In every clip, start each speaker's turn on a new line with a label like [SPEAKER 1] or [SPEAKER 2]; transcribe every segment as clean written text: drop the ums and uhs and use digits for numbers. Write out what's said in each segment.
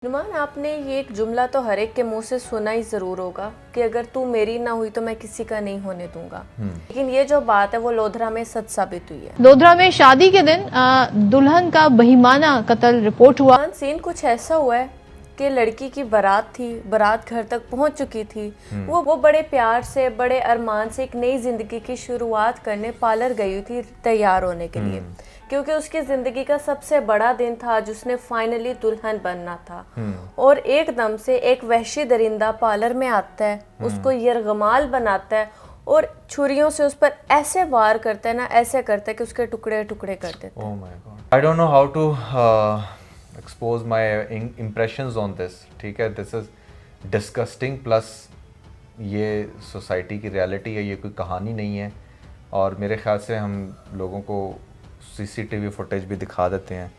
[SPEAKER 1] नुमान, आपने ये एक जुमला तो हर एक के मुंह से सुना ही ज़रूर होगा कि अगर तू मेरी ना हुई तो मैं किसी का नहीं होने दूंगा। लेकिन ये जो बात है वो लोधरा में सच साबित हुई है।
[SPEAKER 2] लोधरा में शादी के दिन दुल्हन का बहिमाना कत्ल रिपोर्ट हुआ।
[SPEAKER 1] सीन कुछ ऐसा हुआ है कि लड़की की बारात थी, बारात घर तक पहुंच चुकी थी। वो बड़े प्यार से, बड़े अरमान से एक नई जिंदगी की शुरुआत करने पार्लर गई हुई थी तैयार होने के लिए, क्योंकि उसकी जिंदगी का सबसे बड़ा दिन था जिसने फाइनली दुल्हन बनना था। और एकदम से एक वहशी दरिंदा पार्लर में आता है, उसको यरगमाल बनाता है और छुरियों से उस पर ऐसे वार करता है ना, ऐसे करता है कि उसके टुकड़े टुकड़े कर देते हैं।
[SPEAKER 3] Oh my God. I don't know how to expose my impressions on this. ठीक है, this is disgusting plus ये सोसाइटी की रियलिटी है, ये कोई कहानी नहीं है। और मेरे ख्याल से हम लोगों को सीसीटीवी फुटेज भी दिखा देते हैं।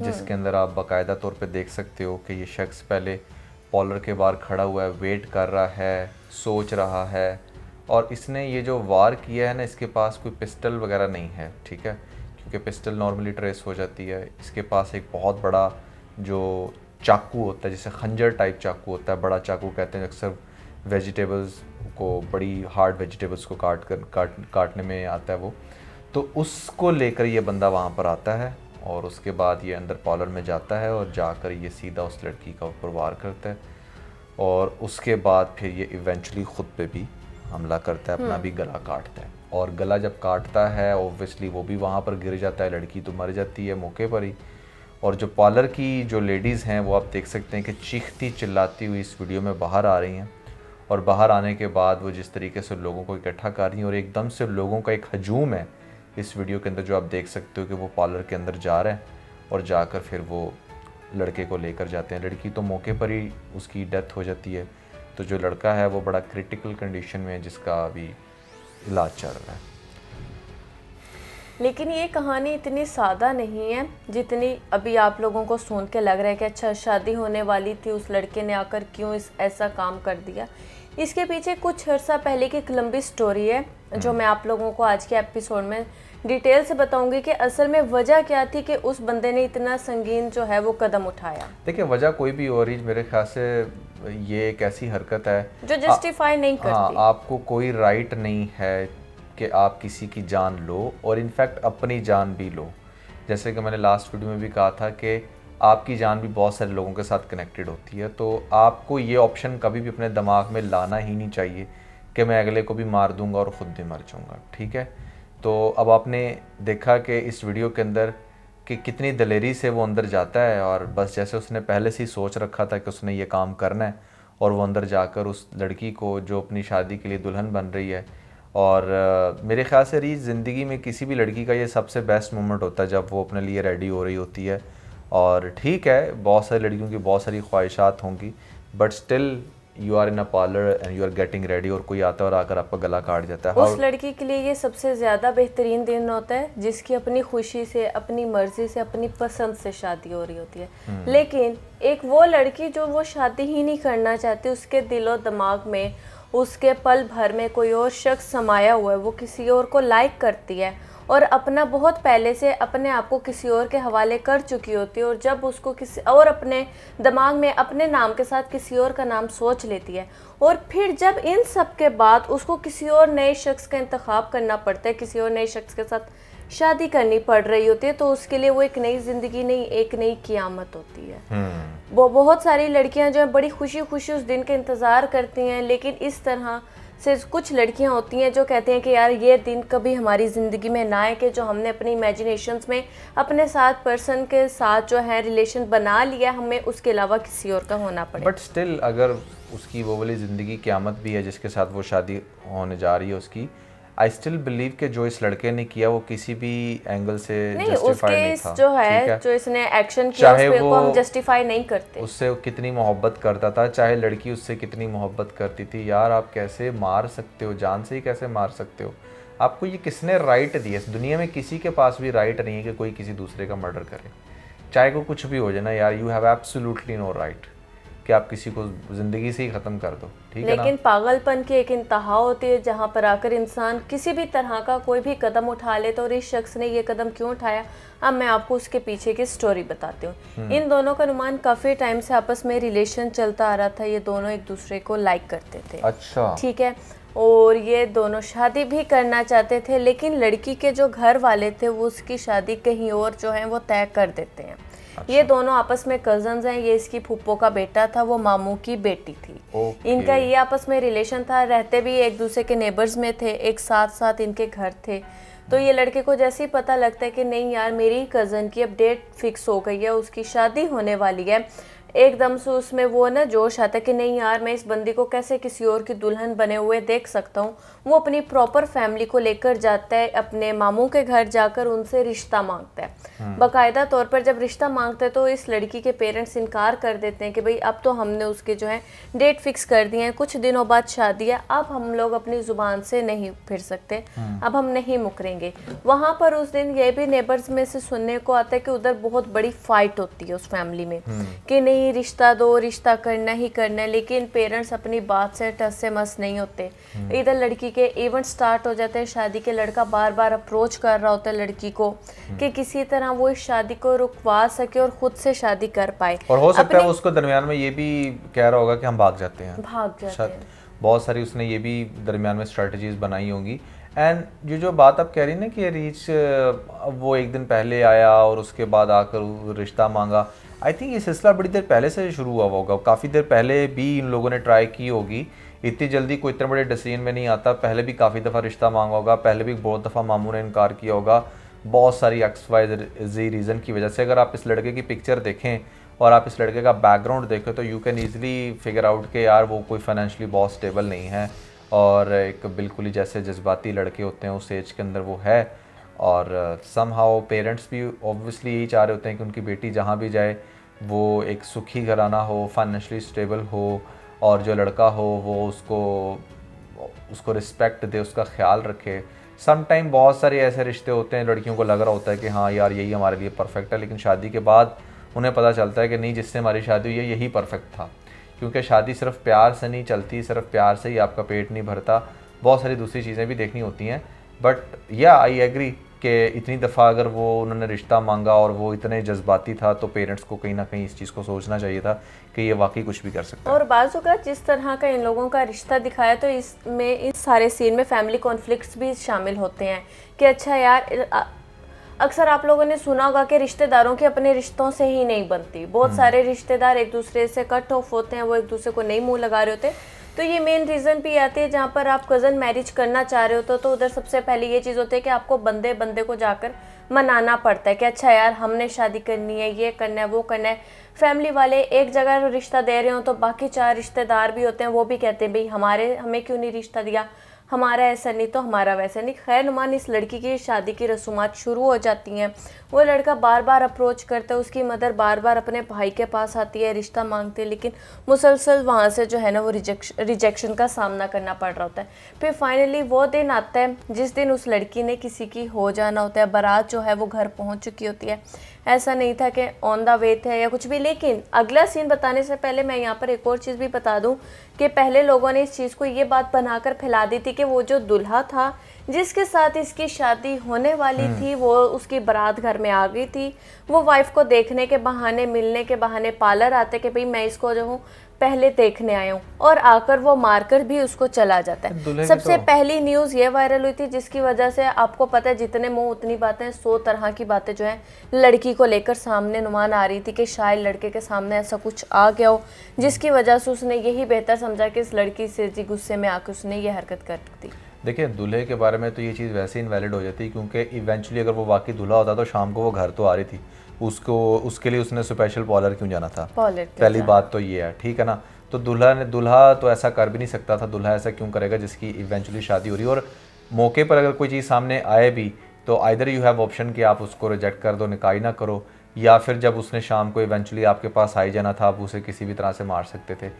[SPEAKER 3] जिसके अंदर आप बाकायदा तौर पे देख सकते हो कि ये शख्स पहले पार्लर के बाहर खड़ा हुआ है, वेट कर रहा है, सोच रहा है। और इसने ये जो वार किया है ना, इसके पास कोई पिस्टल वगैरह नहीं है, ठीक है, क्योंकि पिस्टल नॉर्मली ट्रेस हो जाती है। इसके पास एक बहुत बड़ा जो चाकू होता है, जिसे खंजर टाइप चाकू होता है, बड़ा चाकू कहते हैं, अक्सर वेजिटेबल्स को, बड़ी हार्ड वेजिटेबल्स को काटने में आता है वो। तो उसको लेकर ये बंदा वहाँ पर आता है और उसके बाद ये अंदर पार्लर में जाता है और जाकर ये सीधा उस लड़की का ऊपर वार करता है। और उसके बाद फिर ये इवेंचुअली ख़ुद पे भी हमला करता है, अपना भी गला काटता है। और गला जब काटता है ऑब्वियसली वो भी वहाँ पर गिर जाता है, लड़की तो मर जाती है मौके पर ही। और जो पार्लर की जो लेडीज़ हैं वो आप देख सकते हैं कि चीखती चिल्लाती हुई इस वीडियो में बाहर आ रही हैं। और बाहर आने के बाद वो जिस तरीके से लोगों को इकट्ठा कर रही हैं, और एकदम से लोगों का एक हजूम है इस वीडियो के अंदर, जो आप देख सकते हो कि वो पार्लर के अंदर जा रहे हैं और जाकर फिर वो लड़के को लेकर जाते हैं। लड़की तो मौके पर ही उसकी डेथ हो जाती है। तो जो लड़का है वो बड़ा क्रिटिकल कंडीशन में है, जिसका अभी इलाज चल रहा है।
[SPEAKER 1] लेकिन ये कहानी इतनी सादा नहीं है जितनी अभी आप लोगों को सुन के लग रहा है कि अच्छा शादी होने वाली थी, उस लड़के ने आकर क्यों ऐसा काम कर दिया। इसके पीछे कुछ अर्सा पहले की एक लंबी स्टोरी है जो मैं आप लोगों को आज के एपिसोड में डिटेल से बताऊंगी कि असल में वजह क्या थी कि उस बंदे ने इतना संगीन जो है वो कदम उठाया।
[SPEAKER 3] देखिए, वजह कोई भी हो रही, मेरे ख्याल से ये एक ऐसी हरकत है
[SPEAKER 1] जो जस्टिफाई नहीं करती।
[SPEAKER 3] हाँ, आपको कोई राइट नहीं है कि आप किसी की जान लो, और इनफैक्ट अपनी जान भी लो। जैसे कि मैंने लास्ट वीडियो में भी कहा था कि आपकी जान भी बहुत सारे लोगों के साथ कनेक्टेड होती है। तो आपको ये ऑप्शन कभी भी अपने दिमाग में लाना ही नहीं चाहिए कि मैं अगले को भी मार दूंगा और ख़ुद भी मर जाऊंगा, ठीक है। तो अब आपने देखा कि इस वीडियो के अंदर कि कितनी दलेरी से वो अंदर जाता है, और बस जैसे उसने पहले से ही सोच रखा था कि उसने ये काम करना है, और वो अंदर जाकर उस लड़की को जो अपनी शादी के लिए दुल्हन बन रही है। और मेरे ख्याल से रही ज़िंदगी में किसी भी लड़की का ये सबसे बेस्ट मोमेंट होता है जब वो अपने लिए रेडी हो रही होती है। और ठीक है, बहुत सारी लड़कियों की बहुत सारी ख्वाहिशात होंगी, but still you are in a parlour and you are getting ready, और कोई आता है और आकर आपका गला काट जाता है।
[SPEAKER 1] उस लड़की के लिए ये सबसे ज़्यादा बेहतरीन दिन होता है जिसकी अपनी खुशी से, अपनी मर्जी से, अपनी पसंद से शादी हो रही होती है। लेकिन एक वो लड़की जो वो शादी ही नहीं करना चाहती, उसके दिलो दिमाग में, उसके पल भर में कोई और शख्स समाया हुआ है, वो किसी और को लाइक करती है और अपना बहुत पहले से अपने आप को किसी और के हवाले कर चुकी होती है। और जब उसको किसी और अपने दिमाग में अपने नाम के साथ किसी और का नाम सोच लेती है, और फिर जब इन सब के बाद उसको किसी और नए शख्स का इंतखाब करना पड़ता है, किसी और नए शख्स के साथ शादी करनी पड़ रही होती है, तो उसके लिए वो एक नई ज़िंदगी नहीं, एक नई क़यामत होती है। वो बहुत सारी लड़कियां जो है बड़ी खुशी खुशी उस दिन का इंतज़ार करती हैं, लेकिन इस तरह से कुछ लड़कियां होती हैं जो कहते हैं कि यार ये दिन कभी हमारी ज़िंदगी में ना आए, कि जो हमने अपनी इमेजिनेशंस में अपने साथ पर्सन के साथ जो है रिलेशन बना लिया, हमें उसके अलावा किसी और का होना पड़े।
[SPEAKER 3] बट स्टिल अगर उसकी वो वाली ज़िंदगी क़यामत भी है जिसके साथ वो शादी होने जा रही है उसकी, आई स्टिल बिलीव कि जो इस लड़के ने किया वो किसी भी एंगल से जस्टिफाइड नहीं था।
[SPEAKER 1] जो है जो इसने एक्शन किया उस पे को हम जस्टिफाई नहीं करते।
[SPEAKER 3] उससे वो कितनी मोहब्बत करता था, चाहे लड़की उससे कितनी मोहब्बत करती थी, यार आप कैसे मार सकते हो, जान से ही कैसे मार सकते हो। आपको ये किसने राइट दिया? इस दुनिया में किसी के पास भी राइट नहीं है कि कोई किसी दूसरे का मर्डर करे, चाहे को कुछ भी हो जाए ना यार, you have absolutely no right कि आप किसी को ज़िंदगी से ही ख़त्म कर दो, ठीक है ना।
[SPEAKER 1] लेकिन पागलपन की एक इंतहा होती है जहाँ पर आकर इंसान किसी भी तरह का कोई भी कदम उठा ले, तो और इस शख्स ने ये कदम क्यों उठाया, अब मैं आपको उसके पीछे की स्टोरी बताती हूँ। इन दोनों का अनुमान काफ़ी टाइम से आपस में रिलेशन चलता आ रहा था, ये दोनों एक दूसरे को लाइक करते थे,
[SPEAKER 3] अच्छा,
[SPEAKER 1] ठीक है, और ये दोनों शादी भी करना चाहते थे, लेकिन लड़की के जो घर वाले थे वो उसकी शादी कहीं और जो है वो तय कर देते हैं। ये दोनों आपस में कजन्स हैं, ये इसकी फूफो का बेटा था, वो मामू की बेटी थी। इनका ये आपस में रिलेशन था, रहते भी एक दूसरे के नेबर्स में थे, एक साथ साथ इनके घर थे। तो ये लड़के को जैसे ही पता लगता है कि नहीं यार मेरी कज़न की अब डेट फिक्स हो गई है, उसकी शादी होने वाली है, एकदम से उसमें वो ना जोश आता है कि नहीं यार मैं इस बंदी को कैसे किसी और की दुल्हन बने हुए देख सकता हूँ। वो अपनी प्रॉपर फैमिली को लेकर जाता है, अपने मामू के घर जाकर उनसे रिश्ता मांगता है। बाकायदा तौर पर जब रिश्ता मांगता है तो इस लड़की के पेरेंट्स इनकार कर देते हैं कि भाई अब तो हमने उसके जो है डेट फिक्स कर दिए हैं, कुछ दिनों बाद शादी है, अब हम लोग अपनी ज़ुबान से नहीं फिर सकते, अब हम नहीं मुकरेंगे। वहाँ पर उस दिन ये भी नेबर्स में से सुनने को आता है कि उधर बहुत बड़ी फाइट होती है उस फैमिली में कि नहीं रिश्ता दो, रिश्ता करना ही करना है, लेकिन पेरेंट्स अपनी बात से टस से मस नहीं होते। इधर लड़की के इवेंट स्टार्ट हो जाते हैं शादी के, लड़का बार बार अप्रोच कर रहा होता है लड़की को कि किसी तरह वो इस शादी को रुकवा सके और खुद से शादी कर पाए।
[SPEAKER 3] और हो सकता है उसको दरमियान में ये भी कह रहा होगा कि हम भाग जाते हैं, बहुत सारी उसने ये भी दरमियान में स्ट्रेटजीज बनाई होंगी। एंड जो बात आप कह रही ना कि रीच वो एक दिन पहले आया और उसके बाद आकर रिश्ता मांगा, आई थिंक ये सिलसिला बड़ी देर पहले से शुरू हुआ होगा, काफ़ी देर पहले भी इन लोगों ने ट्राई की होगी। इतनी जल्दी कोई इतने बड़े डिसीजन में नहीं आता, पहले भी काफ़ी दफ़ा रिश्ता मांगा होगा, पहले भी बहुत दफ़ा मामू ने इनकार किया होगा, बहुत सारी XYZ रीज़न की वजह से। अगर आप इस लड़के की पिक्चर देखें और आप इस लड़के का बैकग्राउंड देखें तो you can easily figure out कि यार वो कोई फाइनेंशियली बहुत स्टेबल नहीं है और एक बिल्कुल ही जैसे जज्बाती लड़के होते हैं उस एज के अंदर वो है। और समहाउ पेरेंट्स भी ऑब्वियसली यही चाह रहे होते हैं कि उनकी बेटी जहाँ भी जाए वो एक सुखी घराना हो, फाइनेंशियली स्टेबल हो, और जो लड़का हो वो उसको रिस्पेक्ट दे, उसका ख्याल रखे। सम टाइम बहुत सारे ऐसे रिश्ते होते हैं लड़कियों को लग रहा होता है कि हाँ यार यही हमारे लिए परफेक्ट है, लेकिन शादी के बाद उन्हें पता चलता है कि नहीं, जिससे हमारी शादी हुई है यही परफेक्ट था। क्योंकि शादी सिर्फ प्यार से नहीं चलती, सिर्फ प्यार से ही आपका पेट नहीं भरता, बहुत सारी दूसरी चीज़ें भी देखनी होती हैं। बट या आई एग्री कि इतनी दफ़ा अगर वो उन्होंने रिश्ता मांगा और वो इतने जज्बाती था तो पेरेंट्स को कहीं ना कहीं इस चीज़ को सोचना चाहिए था कि ये वाकई कुछ भी कर सकता है।
[SPEAKER 1] और बाज़ औक़ात जिस तरह का इन लोगों का रिश्ता दिखाया तो इसमें इस सारे सीन में फैमिली कॉन्फ्लिक्ट्स भी शामिल होते हैं कि अच्छा यार अक्सर आप लोगों ने सुना होगा कि रिश्तेदारों की अपने रिश्तों से ही नहीं बनती, बहुत सारे रिश्तेदार एक दूसरे से कट ऑफ होते हैं, वो एक दूसरे को नहीं मुंह लगा रहे होते। तो ये मेन रीज़न भी आती है जहाँ पर आप कज़न मैरिज करना चाह रहे हो तो उधर सबसे पहले ये चीज़ होती है कि आपको बंदे को जाकर मनाना पड़ता है कि अच्छा यार हमने शादी करनी है, ये करना है, वो करना है। फैमिली वाले एक जगह रिश्ता दे रहे हो तो बाकी 4 रिश्तेदार भी होते हैं, वो भी कहते हैं भाई हमें क्यों नहीं रिश्ता दिया, हमारा ऐसा नहीं तो हमारा वैसा नहीं। खैर नुमान इस लड़की की शादी की रसूमात शुरू हो जाती हैं। वो लड़का बार बार अप्रोच करता है, उसकी मदर बार बार अपने भाई के पास आती है, रिश्ता मांगते हैं, लेकिन मुसलसल वहाँ से जो है ना वो रिजेक्शन का सामना करना पड़ रहा होता है। फिर फाइनली वो दिन आता है जिस दिन उस लड़की ने किसी की हो जाना होता है, बारात जो है वो घर पहुँच चुकी होती है। ऐसा नहीं था कि ऑन द वे थे या कुछ भी, लेकिन अगला सीन बताने से पहले मैं यहाँ पर एक और चीज़ भी बता दूँ कि पहले लोगों ने इस चीज़ को ये बात बनाकर फैला दी थी कि वो जो दूल्हा था जिसके साथ इसकी शादी होने वाली थी वो उसकी बारात घर में आ गई थी। वो वाइफ को देखने के बहाने, मिलने के बहाने पार्लर आते कि भाई मैं इसको जो हूँ पहले देखने आया हूँ, और आकर वो मारकर भी उसको चला जाता है। सबसे पहली न्यूज़ ये वायरल हुई थी जिसकी वजह से आपको पता है जितने मुंह उतनी बातें, 100 तरह की बातें जो है लड़की को लेकर सामने नुमान आ रही थी कि शायद लड़के के सामने ऐसा कुछ आ गया हो जिसकी वजह से उसने यही बेहतर समझा कि इस लड़की से जी गुस्से में आकर उसने ये हरकत कर दी।
[SPEAKER 3] देखिए दूल्हे के बारे में तो ये चीज़ वैसे इनवैलिड हो जाती है क्योंकि इवेंचुअली अगर वो वाकई दूल्हा होता तो शाम को वो घर तो आ रही थी, उसके लिए उसने स्पेशल पार्लर क्यों जाना था, पहली बात तो ये है, ठीक है ना। तो दूल्हा तो ऐसा कर भी नहीं सकता था, दूल्हा ऐसा क्यों करेगा जिसकी इवेंचुअली शादी हो रही है। और मौके पर अगर कोई चीज़ सामने आए भी तो आइदर यू हैव ऑप्शन कि आप उसको रिजेक्ट कर दो, निकाह ना करो, या फिर जब उसने शाम को इवेंचुअली आपके पास आई जाना था आप उसे किसी भी तरह से मार सकते थे।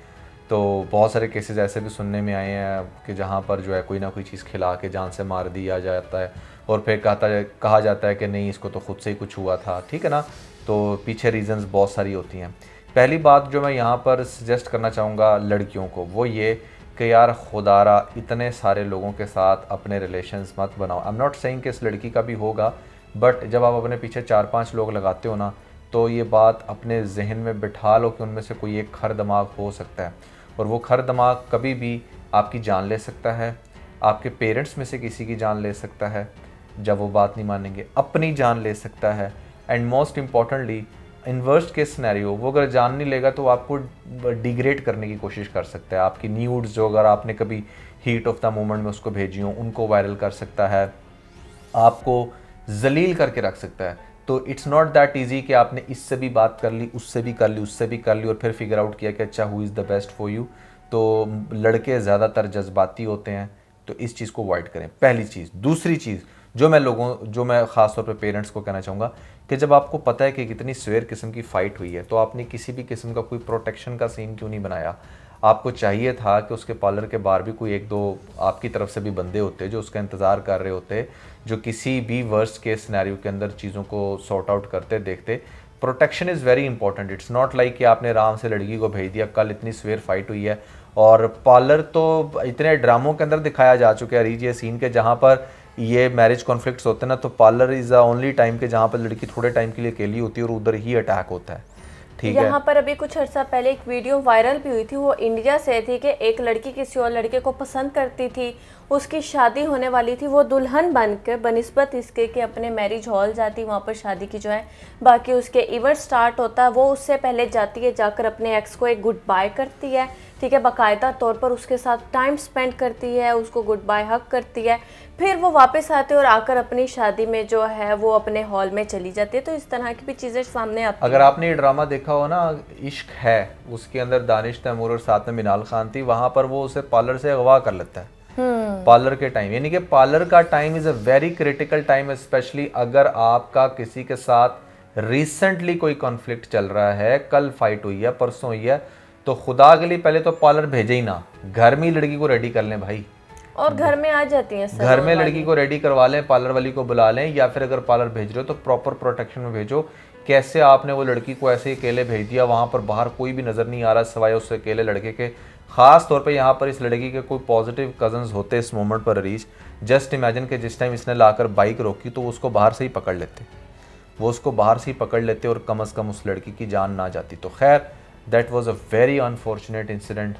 [SPEAKER 3] तो बहुत सारे केसेस ऐसे भी सुनने में आए हैं कि जहाँ पर जो है कोई ना कोई चीज़ खिला के जान से मार दिया जाता है और फिर कहा जाता है कि नहीं इसको तो खुद से ही कुछ हुआ था, ठीक है ना। तो पीछे रीजंस बहुत सारी होती हैं। पहली बात जो मैं यहाँ पर सजेस्ट करना चाहूँगा लड़कियों को वो ये कि यार खुदारा इतने सारे लोगों के साथ अपने रिलेशंस मत बनाओ। आई एम नॉट सेइंग कि इस लड़की का भी होगा, बट जब आप अपने पीछे 4-5 लोग लगाते हो ना, तो ये बात अपने जहन में बिठा लो कि उनमें से कोई एक खर दिमाग हो सकता है, और वो खर दिमाग कभी भी आपकी जान ले सकता है, आपके पेरेंट्स में से किसी की जान ले सकता है जब वो बात नहीं मानेंगे, अपनी जान ले सकता है, and most importantly in worst case scenario वो अगर जान नहीं लेगा तो आपको डिग्रेड करने की कोशिश कर सकता है। आपकी न्यूड्स जो अगर आपने कभी हीट ऑफ द मोमेंट में उसको भेजी हो उनको वायरल कर सकता है, आपको जलील करके रख सकता है। तो इट्स नॉट दैट इजी कि आपने इससे भी बात कर ली, उससे भी कर ली, उससे भी कर ली और फिर फिगर आउट किया कि अच्छा who is the best for you. तो लड़के ज़्यादातर जज्बाती होते हैं, तो इस चीज़ को अवॉइड करें, पहली चीज़। दूसरी चीज़ जो मैं ख़ास तौर पे पेरेंट्स को कहना चाहूँगा कि जब आपको पता है कि कितनी सवेर किस्म की फ़ाइट हुई है, तो आपने किसी भी किस्म का कोई प्रोटेक्शन का सीन क्यों नहीं बनाया। आपको चाहिए था कि उसके पार्लर के बाहर भी कोई 1-2 आपकी तरफ से भी बंदे होते जो उसका इंतज़ार कर रहे होते, जो किसी भी वर्स्ट केस सिनेरियो के अंदर चीज़ों को सॉर्ट आउट करते देखते। Protection is very important. It's not like कि आपने आराम से लड़की को भेज दिया, कल इतनी सवेर फाइट हुई है। और पार्लर तो इतने ड्रामों के अंदर दिखाया जा चुका है रीज ये सीन के, जहाँ पर ये मैरिज कॉन्फ्लिक्ट्स होते हैं ना, तो parlour is the only time के जहाँ पर लड़की थोड़े टाइम के लिए अकेली होती है और उधर ही अटैक होता है। ठीक है,
[SPEAKER 1] यहाँ पर अभी कुछ अर्सा पहले एक वीडियो वायरल भी हुई थी, वो इंडिया से थी कि एक लड़की किसी और लड़के को पसंद करती थी, उसकी शादी होने वाली थी, वो दुल्हन बनकर बनिस्बत इसके कि अपने मैरिज हॉल जाती, वहाँ पर शादी की जो है बाकी उसके इवेंट स्टार्ट होता है, वो उससे पहले जाती है, जाकर अपने एक्स को एक गुड बाय करती है, ठीक है, बाकायदा तौर पर उसके साथ टाइम स्पेंड करती है, उसको गुड बाय हक करती है, फिर वो वापस आते हैं और आकर अपनी शादी में जो है वो अपने हॉल में चली जाती है। तो इस तरह की भी चीज़ें सामने आती
[SPEAKER 3] अगर आपने ये ड्रामा देखा हो ना इश्क है, उसके अंदर दानिश तैमूर और साथ में मिनाल खान थी, वहाँ पर वो उसे पार्लर से अगवा कर लेता है पार्लर के टाइम। यानी कि पार्लर का time is a very critical time, specially अगर आपका किसी के साथ रिसेंटली कोई कॉन्फ्लिक्ट चल रहा है, कल फाइट हुई है, परसों हुई है, तो खुदा के लिए पहले तो पार्लर भेजे ही ना, घर में ही लड़की को रेडी कर लें भाई,
[SPEAKER 1] और घर में आ जाती हैं,
[SPEAKER 3] घर में लड़की को रेडी करवा लें, पार्लर वाली को बुला लें, या फिर अगर पार्लर भेज रहे हो तो प्रॉपर प्रोटेक्शन में भेजो। कैसे आपने वो लड़की को ऐसे ही अकेले भेज दिया, वहाँ पर बाहर कोई भी नज़र नहीं आ रहा सिवाय उस अकेले लड़के के। ख़ास तौर पे यहाँ पर इस लड़की के कोई पॉजिटिव कजन्स होते इस मोमेंट पर अरीज, जस्ट इमेजिन कि जिस टाइम इसने लाकर बाइक रोकी तो उसको बाहर से ही पकड़ लेते, वो उसको बाहर से ही पकड़ लेते और कम अज़ कम उस लड़की की जान ना जाती। तो खैर that was a very unfortunate incident.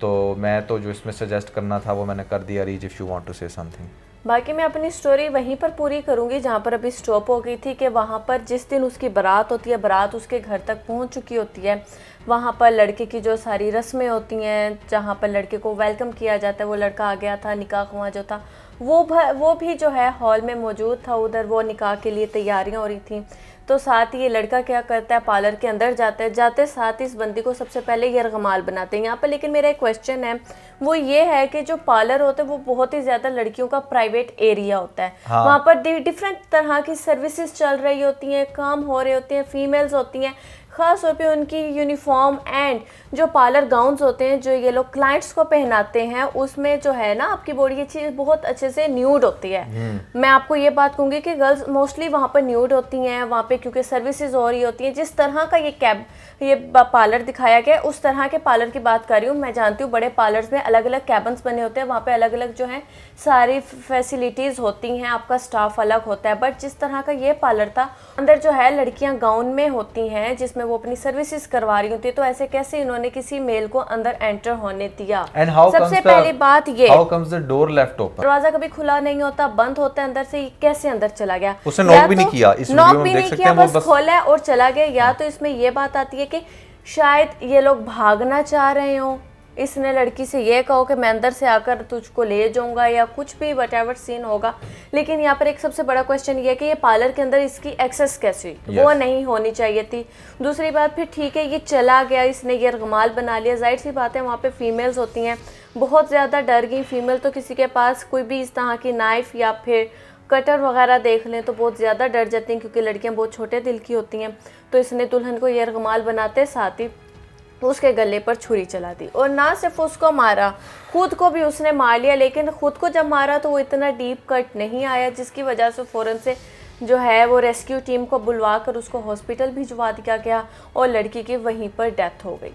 [SPEAKER 3] तो मैं तो जो इसमें सजेस्ट करना था वो मैंने कर दिया। रीज if you want to say something.
[SPEAKER 1] बाकी मैं अपनी स्टोरी वहीं पर पूरी करूंगी जहाँ पर अभी स्टॉप हो गई थी, कि वहाँ पर जिस दिन उसकी बारात होती है, बारात उसके घर तक पहुँच चुकी होती है, वहाँ पर लड़के की जो सारी रस्में होती हैं, जहाँ पर लड़के को वेलकम किया जाता है, वो लड़का आ गया था, निकाह वहाँ जो था वो भी जो है हॉल में मौजूद था, उधर वो निकाह के लिए तैयारियाँ हो रही थी। तो साथ ही ये लड़का क्या करता है, पार्लर के अंदर जाता है, जाते साथ इस बंदी को सबसे पहले यरगमाल बनाते हैं यहाँ पर। लेकिन मेरा एक क्वेश्चन है, वो ये है कि जो पार्लर होता है वो बहुत ही ज़्यादा लड़कियों का प्राइवेट एरिया होता है। हाँ। वहाँ पर डिफरेंट तरह की सर्विसेज चल रही होती हैं, काम हो रहे होते हैं, फीमेल्स होती हैं, ख़ास तौर पे उनकी यूनिफॉर्म एंड जो पार्लर गाउन्स होते हैं जो ये लोग क्लाइंट्स को पहनाते हैं, उसमें जो है ना आपकी बॉडी अच्छी बहुत अच्छे से न्यूड होती है। मैं आपको ये बात कहूँगी कि गर्ल्स मोस्टली वहाँ पर न्यूड होती हैं, वहाँ पे क्योंकि सर्विसेज हो रही होती हैं। जिस तरह का ये पार्लर दिखाया गया उस तरह के पार्लर की बात कर रही हूँ। मैं जानती हूँ बड़े पार्लर्स में अलग अलग कैबन्स बने होते हैं, वहाँ पे अलग अलग जो है सारी फैसिलिटीज़ होती हैं, आपका स्टाफ अलग होता है। बट जिस तरह का ये पार्लर था, अंदर जो है लड़कियाँ गाउन में होती हैं जिसमें वो अपनी सर्विसेज करवा रही होती है, तो ऐसे कैसे इन्होंने किसी मेल को अंदर एंटर होने दिया? सबसे पहली बात ये,
[SPEAKER 3] how comes the door left open?
[SPEAKER 1] दरवाजा कभी खुला नहीं होता, बंद होता है अंदर से, कैसे अंदर चला गया?
[SPEAKER 3] उसने नॉक भी नहीं किया, इस वीडियो में देख सकते हैं, वो
[SPEAKER 1] बस खोला है और चला गया। या तो इसमें ये बात आती है कि शायद ये लोग भागना चाह रहे हो, इसने लड़की से ये कहो कि मैं अंदर से आकर तुझको ले जाऊंगा, या कुछ भी वट सीन होगा। लेकिन यहाँ पर एक सबसे बड़ा क्वेश्चन ये है कि ये पार्लर के अंदर इसकी एक्सेस कैसी वो नहीं होनी चाहिए थी। दूसरी बात फिर ठीक है, ये चला गया, इसने ये रगमाल बना लिया, जाहिर सी बात है वहाँ पे फीमेल्स होती हैं, बहुत ज़्यादा डर गई फीमेल, तो किसी के पास कोई भी इस तरह की नाइफ या फिर कटर वगैरह देख लें तो बहुत ज़्यादा डर जाती हैं, क्योंकि लड़कियाँ बहुत छोटे दिल की होती हैं। तो इसने दुल्हन को ये रगमाल बनाते साथ ही उसके गले पर छुरी चला दी, और ना सिर्फ उसको मारा, खुद को भी उसने मार लिया। लेकिन खुद को जब मारा तो वो इतना डीप कट नहीं आया, जिसकी वजह से फ़ौरन से जो है वो रेस्क्यू टीम को बुलवा कर उसको हॉस्पिटल भिजवा दिया गया और लड़की की वहीं पर डेथ हो गई।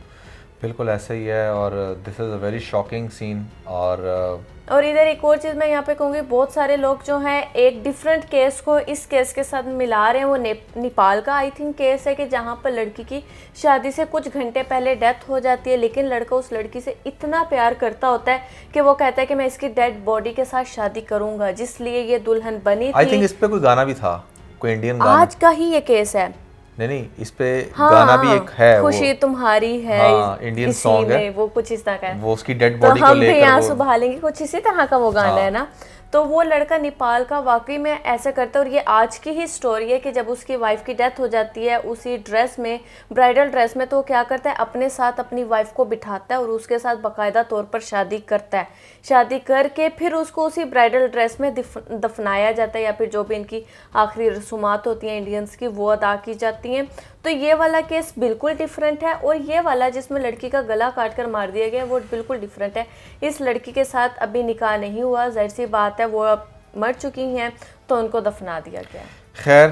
[SPEAKER 3] बिल्कुल ऐसा ही है और this is a very shocking scene.
[SPEAKER 1] और इधर एक और चीज़ मैं यहाँ पे कहूँगी, बहुत सारे लोग जो हैं एक डिफरेंट केस को इस केस के साथ मिला रहे हैं। वो नेपाल का आई थिंक केस है कि जहाँ पर लड़की की शादी से कुछ घंटे पहले डेथ हो जाती है, लेकिन लड़का उस लड़की से इतना प्यार करता होता है कि वो कहता है कि मैं इसकी डेड बॉडी के साथ शादी करूँगा, जिसलिए ये दुल्हन बनी थी।
[SPEAKER 3] आई थिंक इस पे कोई गाना भी था, कोई इंडियन गाना।
[SPEAKER 1] आज का ही ये केस है।
[SPEAKER 3] नहीं, इस पे गाना भी एक है,
[SPEAKER 1] खुशी तुम्हारी है,
[SPEAKER 3] हाँ, इंडियन सॉन्ग है
[SPEAKER 1] वो कुछ इस तरह का है।
[SPEAKER 3] वो उसकी डेड
[SPEAKER 1] तो
[SPEAKER 3] बॉडी को
[SPEAKER 1] हम भी
[SPEAKER 3] लेकर
[SPEAKER 1] आंसू बहा लेंगे, कुछ इसी तरह का वो गाना है ना। तो वो लड़का नेपाल का वाकई में ऐसा करता है। और ये आज की ही स्टोरी है कि जब उसकी वाइफ की डेथ हो जाती है उसी ड्रेस में, ब्राइडल ड्रेस में, तो वो क्या करता है, अपने साथ अपनी वाइफ को बिठाता है और उसके साथ बाकायदा तौर पर शादी करता है। शादी करके फिर उसको उसी ब्राइडल ड्रेस में दफनाया जाता है, या फिर जो भी इनकी आखिरी रसूमात होती हैं इंडियंस की वो अदा की जाती हैं। तो ये वाला केस बिल्कुल डिफरेंट है और ये वाला जिसमें लड़की का गला काट कर मार दिया गया वो बिल्कुल डिफरेंट है। इस लड़की के साथ अभी निकाह नहीं हुआ, जाहिर सी बात है, वो अब मर चुकी हैं तो उनको दफना दिया गया।
[SPEAKER 3] खैर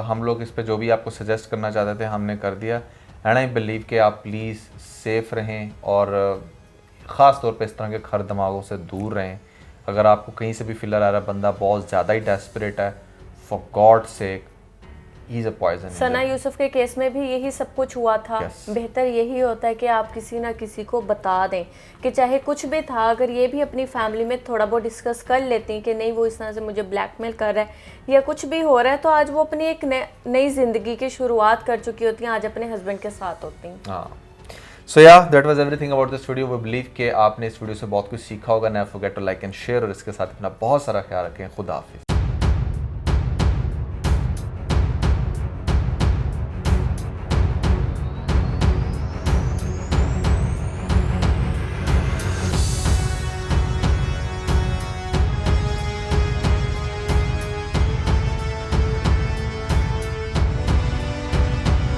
[SPEAKER 3] हम लोग इस पे जो भी आपको सजेस्ट करना चाहते थे हमने कर दिया। एंड आई बिलीव कि आप प्लीज़ सेफ़ रहें और ख़ास तौर पे इस तरह के खर दिमागों से दूर रहें। अगर आपको कहीं से भी फीलर आ रहा है बंदा बहुत ज़्यादा ही डेस्परेट है, for God sake, he is a poison.
[SPEAKER 1] Sana Yusuf के केस में भी यही सब कुछ हुआ था। बेहतर यही होता है कि आप किसी ना किसी को बता दें कि चाहे कुछ भी था, अगर ये भी अपनी फैमिली में थोड़ा बहुत डिस्कस कर लेती हैं कि नहीं वो इस तरह से मुझे ब्लैकमेल कर रहा है या कुछ भी हो रहा है, तो आज वो अपनी एक नई ज़िंदगी की शुरुआत कर चुकी होती हैं, आज अपने हस्बैंड के साथ होती हैं।
[SPEAKER 3] हाँ, so yeah that was everything about this video. We believe कि आपने इस वीडियो से बहुत कुछ सीखा होगा। Never forget to like and share और इसके साथ अपना बहुत सारा ख्याल रखें। खुदा हाफिज़।